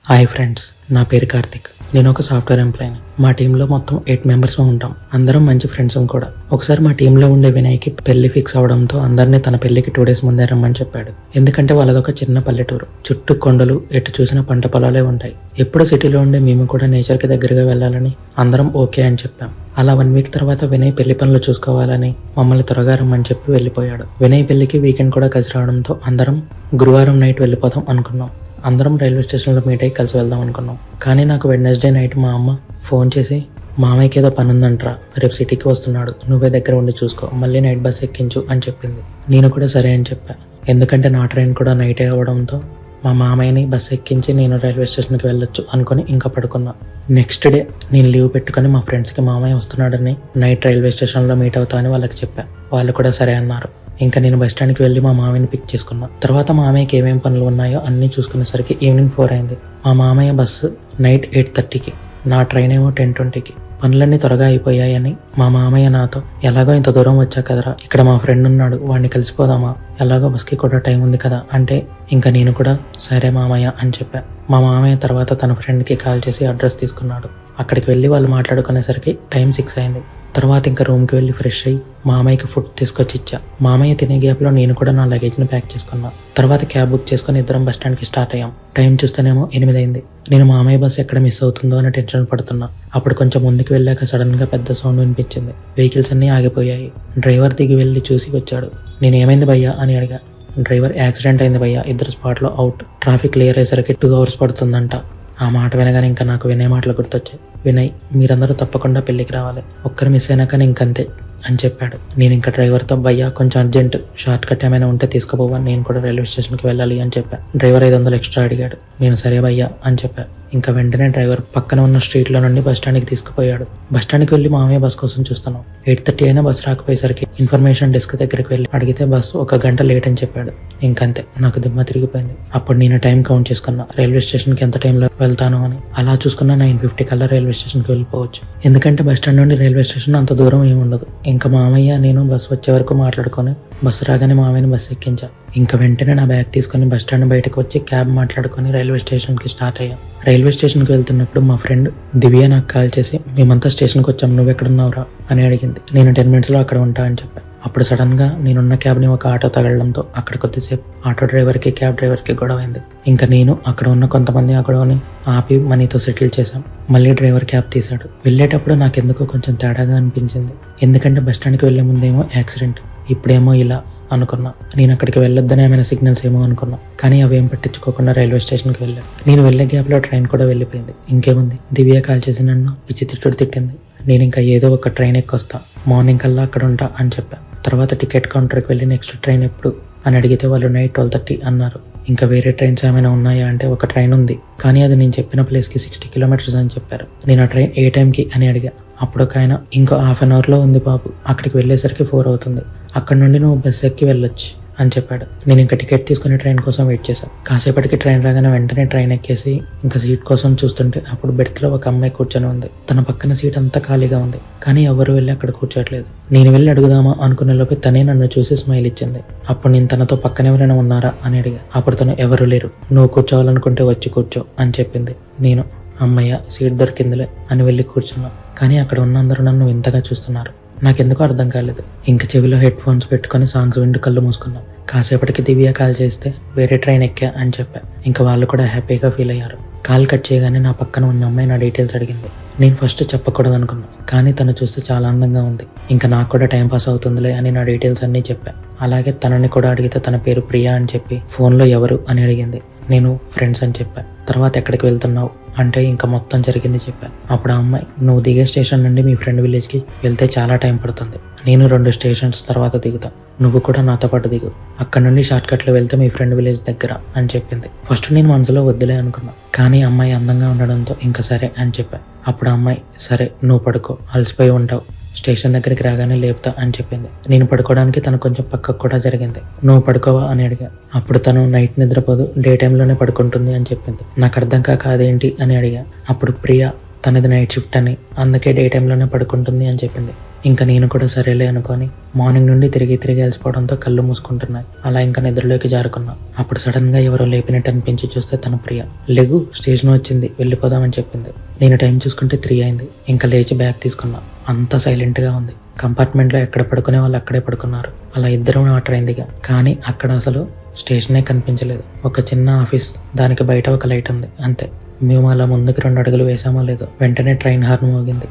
Hi friends, నా పేరు కార్తిక్. నేను ఒక సాఫ్ట్వేర్ ఎంప్లాయీని. మా టీంలో మొత్తం 8 మెంబర్స్ ఉంటాం. అందరం మంచి ఫ్రెండ్స్ కూడా. ఒకసారి మా టీంలో ఉండే వినయ్కి పెళ్లి ఫిక్స్ అవడంతో అందరినీ తన పెళ్లికి 2 days ముందే రమ్మని చెప్పాడు. ఎందుకంటే వాళ్ళదొక చిన్న పల్లెటూరు. చుట్టూ కొండలు, ఎటు చూసిన పంట పొలాలే ఉంటాయి. ఎప్పుడు సిటీలో ఉండే మేము కూడా నేచర్కి దగ్గరగా వెళ్ళాలని అందరం ఓకే అని చెప్పాం. అలా 1 week తర్వాత వినయ్ పెళ్లి పనులు చూసుకోవాలని మమ్మల్ని త్వరగా రమ్మని చెప్పి వెళ్ళిపోయాడు. వినయ్ పెళ్లికి వీకెండ్ కూడా కలిసి రావడంతో అందరం గురువారం నైట్ వెళ్ళిపోతాం అనుకున్నాం. అందరం రైల్వే స్టేషన్లో మీట్ అయ్యి కలిసి వెళ్దాం అనుకున్నాం. కానీ నాకు వెడ్నెస్డే నైట్ మా అమ్మ ఫోన్ చేసి, మామయ్యకి ఏదో పని ఉందంట్రా, రేపు సిటీకి వస్తున్నాడు, నువ్వే దగ్గర ఉండి చూసుకో, మళ్ళీ నైట్ బస్ ఎక్కించు అని చెప్పింది. నేను కూడా సరే అని చెప్పాను. ఎందుకంటే నా ట్రైన్ కూడా నైటే అవ్వడంతో మా మామయ్యని బస్ ఎక్కించి నేను రైల్వే స్టేషన్కి వెళ్ళొచ్చు అనుకుని ఇంకా పడుకున్నా. నెక్స్ట్ డే నేను లీవ్ పెట్టుకుని మా ఫ్రెండ్స్కి మామయ్య వస్తున్నాడని నైట్ రైల్వే స్టేషన్లో మీట్ అవుతా అని వాళ్ళకి చెప్పాను. వాళ్ళు కూడా సరే అన్నారు. ఇంకా నేను బస్ స్టాండ్కి వెళ్ళి మా మామయ్యని పిక్ చేసుకున్నా. తర్వాత మామయ్యకి ఏమేమి పనులు ఉన్నాయో అన్నీ చూసుకునేసరికి ఈవినింగ్ 4 అయింది. మా మామయ్య బస్సు నైట్ 8:30కి, నా ట్రైన్ ఏమో 10:20కి. పనులన్నీ త్వరగా అయిపోయాయని మా మామయ్య నాతో, ఎలాగో ఇంత దూరం వచ్చా కదరా, ఇక్కడ మా ఫ్రెండ్ ఉన్నాడు, వాడిని కలిసిపోదామా, ఎలాగో బస్కి కూడా టైం ఉంది కదా అంటే ఇంకా నేను కూడా సరే మామయ్య అని చెప్పాను. మా మామయ్య తర్వాత తన ఫ్రెండ్కి కాల్ చేసి అడ్రస్ తీసుకున్నాడు. అక్కడికి వెళ్ళి వాళ్ళు మాట్లాడుకునేసరికి టైం 6 అయింది. తర్వాత ఇంకా రూమ్కి వెళ్ళి ఫ్రెష్ అయ్యి మామయ్యకి ఫుడ్ తీసుకొచ్చి ఇచ్చా. మామయ్య తినే గ్యాప్లో నేను కూడా నా లగేజ్ని ప్యాక్ చేసుకున్నా. తర్వాత క్యాబ్ బుక్ చేసుకుని ఇద్దరం బస్ స్టాండ్కి స్టార్ట్ అయ్యాం. టైం చూస్తేనేమో 8 అయింది. నేను మామయ్య బస్ ఎక్కడ మిస్ అవుతుందో అని టెన్షన్ పడుతున్నా. అప్పుడు కొంచెం ముందుకు వెళ్ళాక సడన్గా పెద్ద సౌండ్ వినిపించింది. వెహికల్స్ అన్నీ ఆగిపోయాయి. డ్రైవర్ దిగి వెళ్ళి చూసి వచ్చాడు. నేను ఏమైంది భయ్యా అని అడిగా. డ్రైవర్, యాక్సిడెంట్ అయింది భయ్యా, ఇద్దరు స్పాట్లో అవుట్, ట్రాఫిక్ క్లియర్ అయ్యేసరికి 2 hours పడుతుందంట. ఆ మాట వినగానే ఇంకా నాకు వినయ్ మాటలు గుర్తొచ్చాయి. వినయ్, మీరందరూ తప్పకుండా పెళ్ళికి రావాలి, ఒక్కరు మిస్ అయినా కానీ ఇంకంతే అని చెప్పాడు. నేను ఇంకా డ్రైవర్తో, భయ్యా కొంచెం అర్జెంట్, షార్ట్ కట్ ఏమైనా ఉంటే తీసుకుపోవాలి, నేను కూడా రైల్వే స్టేషన్కి వెళ్ళాలి అని చెప్పాను. డ్రైవర్ 500 ఎక్స్ట్రా అడిగాడు. నేను సరే భయ్యా అని చెప్పాను. ఇంకా వెంటనే డ్రైవర్ పక్కన ఉన్న స్ట్రీట్లో నుండి బస్ స్టాండ్కి తీసుకుపోయాడు. బస్ స్టాండ్కి వెళ్ళి మామయ్య బస్ కోసం చూస్తున్నాం. 8:30 అయినా బస్ రాకపోయేసరికి ఇన్ఫర్మేషన్ డెస్క్ దగ్గరికి వెళ్ళి అడిగితే బస్ 1 గంట లేట్ అని చెప్పాడు. ఇంకంతే, నాకు దిమ్మ తిరిగిపోయింది. అప్పుడు నేను టైం కౌంట్ చేసుకున్నా, రైల్వే స్టేషన్కి ఎంత టైంలో వెళ్తాను అని. అలా చూసుకున్నా 9:50 కల్లా రైల్వే స్టేషన్కి వెళ్ళిపోవచ్చు. ఎందుకంటే బస్ స్టాండ్ నుండి రైల్వే స్టేషన్ అంత దూరం ఏమి ఉండదు. ఇంకా మామయ్య నేను బస్ వచ్చే వరకు మాట్లాడుకొని బస్సు రాగానే మామయ్యని బస్సు ఎక్కించా. ఇంకా వెంటనే నా బ్యాగ్ తీసుకొని బస్ స్టాండ్ బయటకు వచ్చి క్యాబ్ మాట్లాడుకొని రైల్వే స్టేషన్కి స్టార్ట్ అయ్యాం. రైల్వే స్టేషన్కి వెళ్తున్నప్పుడు మా ఫ్రెండ్ దివ్య నాకు కాల్ చేసి, మేమంతా స్టేషన్కి వచ్చాం, నువ్వు ఎక్కడున్నావురా అని అడిగింది. నేను 10 minutesలో అక్కడ ఉంటా అని చెప్పాను. అప్పుడు సడన్గా నేనున్న క్యాబ్ని ఒక ఆటో తగలడంతో అక్కడ కొద్దిసేపు ఆటో డ్రైవర్కి క్యాబ్ డ్రైవర్కి గొడవ అయింది. ఇంకా నేను అక్కడ ఉన్న కొంతమంది ఆ గొడవని ఆపి మనీతో సెటిల్ చేశాం. మళ్ళీ డ్రైవర్ క్యాబ్ తీశాడు. వెళ్ళేటప్పుడు నాకెందుకో కొంచెం తేడాగా అనిపించింది. ఎందుకంటే బస్ స్టాండ్కి వెళ్ళే ముందేమో యాక్సిడెంట్, ఇప్పుడేమో ఇలా అనుకున్నా. నేను అక్కడికి వెళ్ళొద్దని ఏమైనా సిగ్నల్స్ ఏమో అనుకున్నా. కానీ అవేం పట్టించుకోకుండా రైల్వే స్టేషన్కి వెళ్ళాను. నేను వెళ్ళే గ్యాప్లో ట్రైన్ కూడా వెళ్ళిపోయింది. ఇంకేముంది, దివ్య కాల్ చేసి నన్ను పిచ్చి తిట్టుడు తిట్టింది. నేను ఇంకా ఏదో ఒక ట్రైన్ ఎక్కొస్తా, మార్నింగ్ కల్లా అక్కడ ఉంటా అని చెప్పాను. తర్వాత టికెట్ కౌంటర్కి వెళ్ళి నెక్స్ట్ ట్రైన్ ఎప్పుడు అని అడిగితే వాళ్ళు నైట్ 12:30 అన్నారు. ఇంకా వేరే ట్రైన్స్ ఏమైనా ఉన్నాయా అంటే ఒక ట్రైన్ ఉంది, కానీ అది నేను చెప్పిన ప్లేస్కి 60 kilometers అని చెప్పారు. నేను ఆ ట్రైన్ ఏ టైంకి అని అడిగా. అప్పుడు ఒక ఆయన, ఇంకో 1/2 hourలో ఉంది బాబు, అక్కడికి వెళ్ళేసరికి 4 అవుతుంది, అక్కడ నుండి నువ్వు బస్ ఎక్కి వెళ్ళొచ్చు అని చెప్పాడు. నేను ఇంకా టికెట్ తీసుకుని ట్రైన్ కోసం వెయిట్ చేశాను. కాసేపటికి ట్రైన్ రాగానే వెంటనే ట్రైన్ ఎక్కేసి ఇంకా సీట్ కోసం చూస్తుంటే అప్పుడు బెర్త్లో ఒక అమ్మాయి కూర్చొని ఉంది. తన పక్కన సీట్ అంతా ఖాళీగా ఉంది, కానీ ఎవరు వెళ్ళి అక్కడ కూర్చోట్లేదు. నేను వెళ్ళి అడుగుదామా అనుకునే లోపే తనే నన్ను చూసి స్మైల్ ఇచ్చింది. అప్పుడు నేను తనతో పక్కన ఎవరైనా ఉన్నారా అని అడిగా. అప్పుడు తను, ఎవరు లేరు, నువ్వు కూర్చోవాలనుకుంటే వచ్చి కూర్చో అని చెప్పింది. నేను, అమ్మయ్య సీట్ దొరికిందిలే అని వెళ్ళి కూర్చున్నా. కానీ అక్కడ ఉన్న అందరూ నన్ను వింతగా చూస్తున్నారు. నాకెందుకో అర్థం కాలేదు. ఇంకా చెవిలో హెడ్ ఫోన్స్ పెట్టుకొని సాంగ్స్ వింటూ కళ్ళు మూసుకున్నాం. కాసేపటికి దివ్య కాల్ చేస్తే వేరే ట్రైన్ ఎక్కా అని చెప్పా. ఇంకా వాళ్ళు కూడా హ్యాపీగా ఫీల్ అయ్యారు. కాల్ కట్ చేయగానే నా పక్కన ఉన్న అమ్మాయి నా డీటెయిల్స్ అడిగింది. నేను ఫస్ట్ చెప్పకూడదు అనుకున్నా, కానీ తను చూస్తే చాలా అందంగా ఉంది. ఇంకా నాకు కూడా టైం పాస్ అవుతుందిలే అని నా డీటెయిల్స్ అన్నీ చెప్పా. అలాగే తనని కూడా అడిగితే తన పేరు ప్రియా అని చెప్పి ఫోన్లో ఎవరు అని అడిగింది. నేను ఫ్రెండ్స్ అని చెప్పా. తర్వాత ఎక్కడికి వెళ్తున్నావు అంటే ఇంకా మొత్తం జరిగింది చెప్పాను. అప్పుడు ఆ అమ్మాయి, నువ్వు దిగే స్టేషన్ నుండి మీ ఫ్రెండ్ విలేజ్కి వెళ్తే చాలా టైం పడుతుంది, నేను 2 stations తర్వాత దిగుతా, నువ్వు కూడా నాతో పాటు దిగు, అక్కడ నుండి షార్ట్ కట్లో వెళ్తే మీ ఫ్రెండ్ విలేజ్ దగ్గర అని చెప్పింది. ఫస్ట్ నేను మనసులో వద్దులే అనుకున్నా, కానీ అమ్మాయి అందంగా ఉండడంతో ఇంకా సరే అని చెప్పా. అప్పుడు ఆ అమ్మాయి, సరే నువ్వు పడుకో, అలసిపోయి ఉంటావు, స్టేషన్ దగ్గరికి రాగానే లేపుతా అని చెప్పింది. నేను పడుకోవడానికి తను కొంచెం పక్కకు కూడా జరిగింది. నువ్వు పడుకోవా అని అడిగా. అప్పుడు తను నైట్ నిద్రపోదు, డే టైంలోనే పడుకుంటుంది అని చెప్పింది. నాకు అర్థం కాక అదేంటి అని అడిగా. అప్పుడు ప్రియా, తనది నైట్ షిఫ్ట్ అని, అందుకే డే టైంలోనే పడుకుంటుంది అని చెప్పింది. ఇంకా నేను కూడా సరేలే అనుకొని మార్నింగ్ నుండి తిరిగి అలసిపోవడంతో కళ్ళు మూసుకుంటున్నాయి. అలా ఇంకా నిద్రలోకి జారుకున్నా. అప్పుడు సడన్ గా ఎవరో లేపినట్టు అనిపించి చూస్తే తన ప్రియ. లెగు, స్టేషన్ వచ్చింది, వెళ్ళిపోదామని చెప్పింది. నేను టైం చూసుకుంటే 3 అయింది. ఇంకా లేచి బ్యాగ్ తీసుకున్నా. అంతా సైలెంట్ గా ఉంది. కంపార్ట్మెంట్ లో ఎక్కడ పడుకునే వాళ్ళు అక్కడే పడుకున్నారు. అలా ఇద్దరం ఆ ట్రైన్దిగా. కానీ అక్కడ అసలు స్టేషనే కనిపించలేదు. ఒక చిన్న ఆఫీస్, దానికి బయట ఒక లైట్ ఉంది, అంతే. మేము అలా ముందుకు 2 అడుగులు వేసామో లేదో వెంటనే ట్రైన్ హార్న్ మోగింది.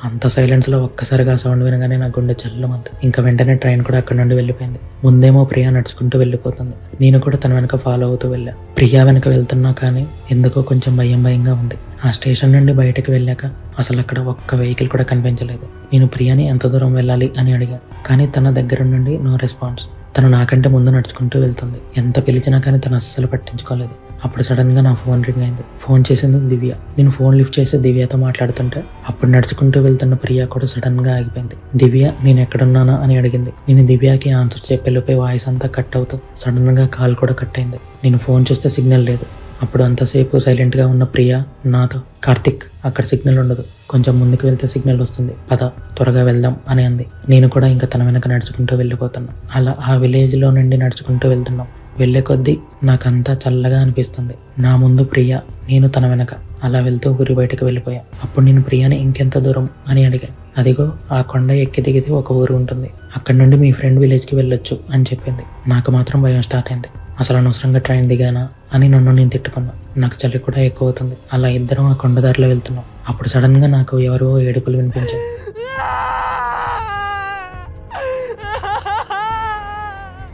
అంత సైలెన్స్లో ఒక్కసారిగా సౌండ్ వినగానే నా గుండె చల్లమంది. ఇంకా వెంటనే ట్రైన్ కూడా అక్కడ నుండి వెళ్ళిపోయింది. ముందేమో ప్రియా నడుచుకుంటూ వెళ్ళిపోతుంది. నేను కూడా తన వెనక ఫాలో అవుతూ వెళ్ళా. ప్రియా వెనక వెళ్తున్నా కానీ ఎందుకో కొంచెం భయంగా ఉంది. ఆ స్టేషన్ నుండి బయటకు వెళ్ళాక అసలు అక్కడ ఒక్క వెహికల్ కూడా కనిపించలేదు. నేను ప్రియాని ఎంత దూరం వెళ్ళాలి అని అడిగా, కానీ తన దగ్గర నుండి నో రెస్పాన్స్. తను నాకంటే ముందు నడుచుకుంటూ వెళ్తుంది. ఎంత పిలిచినా కానీ తను అస్సలు పట్టించుకోలేదు. అప్పుడు సడన్ గా నా ఫోన్ రింగ్ అయింది. ఫోన్ చేసింది దివ్య. నేను ఫోన్ లిఫ్ట్ చేసి దివ్యతో మాట్లాడుతుంటే అప్పుడు నడుచుకుంటూ వెళ్తున్న ప్రియా కూడా సడన్ గా ఆగిపోయింది. దివ్య, నేను ఎక్కడున్నానా అని అడిగింది. నేను దివ్యకి ఆన్సర్ చెప్పెళ్ళిపోయి వాయిస్ అంతా కట్ అవుతూ సడన్ గా కాల్ కూడా కట్ అయింది. నేను ఫోన్ చూస్తే సిగ్నల్ లేదు. అప్పుడు అంతసేపు సైలెంట్ గా ఉన్న ప్రియా నాతో, కార్తిక్, అక్కడ సిగ్నల్ ఉండదు, కొంచెం ముందుకు వెళ్తే సిగ్నల్ వస్తుంది, పద త్వరగా వెళ్దాం అని అంది. నేను కూడా ఇంకా తన వెనక నడుచుకుంటూ వెళ్ళిపోతున్నా. అలా ఆ విలేజ్ లో నుండి నడుచుకుంటూ వెళ్తున్నాం. వెళ్లే కొద్దీ నాకంతా చల్లగా అనిపిస్తుంది. నా ముందు ప్రియా, నేను తన వెనక. అలా వెళ్తూ ఊరి బయటకు వెళ్ళిపోయా. అప్పుడు నేను ప్రియాని ఇంకెంత దూరం అని అడిగా. అదిగో ఆ కొండ ఎక్కి దిగితే ఒక ఊరు ఉంటుంది, అక్కడ నుండి మీ ఫ్రెండ్ విలేజ్కి వెళ్ళొచ్చు అని చెప్పింది. నాకు మాత్రం భయం స్టార్ట్ అయింది. అసలు అనవసరంగా ట్రైన్ దిగానా అని నన్ను నేను తిట్టుకున్నా. నాకు చలి కూడా ఎక్కువ అవుతుంది. అలా ఇద్దరం ఆ కొండదారిలో వెళ్తున్నాం. అప్పుడు సడన్ గా నాకు ఎవరో ఏడుపులు వినిపించాయి.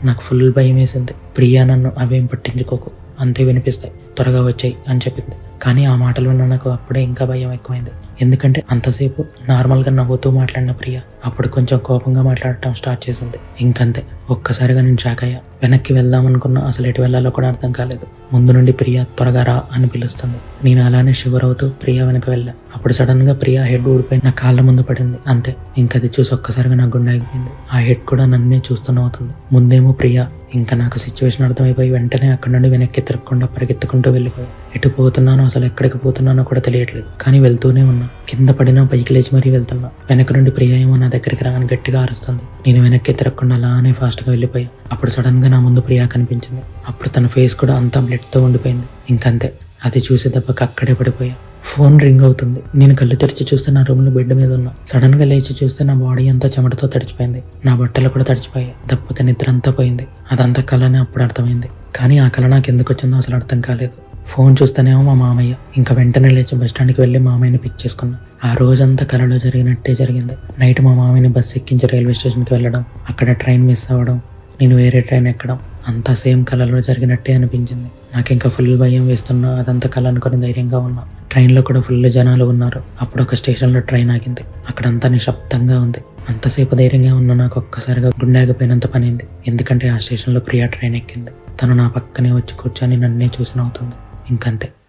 నాకు ఫుల్ భయం వేసింది. ప్రియా నన్ను అవేం పట్టించుకోకు, అంతే వినిపిస్తాయి, త్వరగా వచ్చాయి అని చెప్పింది. కానీ ఆ మాటలు విన్న నాకు అప్పుడే ఇంకా భయం ఎక్కువైంది. ఎందుకంటే అంతసేపు నార్మల్గా నవ్వుతూ మాట్లాడిన ప్రియ అప్పుడు కొంచెం కోపంగా మాట్లాడటం స్టార్ట్ చేసింది. ఇంకంతే, ఒక్కసారిగా నేను షాక్ అయ్యా. వెనక్కి వెళ్దాం అనుకున్నా, అసలు ఎటు వెళ్ళాలో కూడా అర్థం కాలేదు. ముందు నుండి ప్రియ త్వరగా రా అని పిలుస్తుంది. నేను అలానే షివర్ అవుతూ ప్రియ వెనక వెళ్ళా. అప్పుడు సడన్ గా ప్రియ హెడ్ ఊడిపోయి నా కాళ్ళ ముందు పడింది. అంతే, ఇంకది చూసి ఒక్కసారిగా నా గుండె ఆగిపోయింది. ఆ హెడ్ కూడా నన్నే చూస్తూనే అవుతుంది. ముందేమో ప్రియ. ఇంకా నాకు సిచ్యువేషన్ అర్థమైపోయి వెంటనే అక్కడ నుండి వెనక్కి తిరగకుండా పరిగెత్తుకుంటూ వెళ్ళిపోయి ఎటు పోతున్నానో, అసలు ఎక్కడికి పోతున్నానో కూడా తెలియట్లేదు. కానీ వెళ్తూనే ఉన్నా. కింద పడినా పైకి లేచి మరీ వెళ్తున్నా. వెనక నుండి ప్రియ ఏమో నా దగ్గరికి రాని గట్టిగా అరుస్తుంది. నేను వెనక్కి తిరగకుండా అలానే ఫాస్ట్ గా వెళ్ళిపోయా. అప్పుడు సడన్ గా నా ముందు ప్రియా కనిపించింది. అప్పుడు తన ఫేస్ కూడా అంతా బ్లడ్ తో ఉండిపోయింది. ఇంకంతే, అది చూసే దెబ్బకి అక్కడే పడిపోయా. ఫోన్ రింగ్ అవుతుంది. నేను కళ్ళు తెరిచి చూస్తే నా రూమ్ లో బెడ్ మీద ఉన్నా. సడన్ గా లేచి చూస్తే నా బాడీ అంతా చెమటతో తడిచిపోయింది. నా బట్టలు కూడా తడిచిపోయాయి. దెబ్బకి నిద్ర అంతా పోయింది. అదంతా కళనే అప్పుడు అర్థమైంది. కానీ ఆ కళ నాకు ఎందుకు వచ్చిందో అసలు అర్థం కాలేదు. ఫోన్ చూస్తేనేమో మా మామయ్య. ఇంకా వెంటనే లేచి బస్ స్టాండ్కి వెళ్ళి మామయ్యని పిక్ చేసుకున్నా. ఆ రోజంతా కళలో జరిగినట్టే జరిగింది. నైట్ మా మామయ్యని బస్సు ఎక్కించి రైల్వే స్టేషన్కి వెళ్ళడం, అక్కడ ట్రైన్ మిస్ అవ్వడం, నేను వేరే ట్రైన్ ఎక్కడం, అంతా సేమ్ కళలో జరిగినట్టే అనిపించింది. నాకు ఇంకా ఫుల్ భయం వేస్తున్నా. అదంతా కళ అనుకుని ధైర్యంగా ఉన్నా. ట్రైన్లో కూడా ఫుల్ జనాలు ఉన్నారు. అప్పుడు ఒక స్టేషన్లో ట్రైన్ ఆగింది. అక్కడంతా నిశ్శబ్దంగా ఉంది. అంతసేపు ధైర్యంగా ఉన్న నాకు ఒక్కసారిగా గుండె ఆగిపోయినంత పనింది. ఎందుకంటే ఆ స్టేషన్లో ప్రియా ట్రైన్ ఎక్కింది. తను నా పక్కనే వచ్చి కూర్చొని నన్నే చూసి నవ్వుతుంది. ఇంకంతే,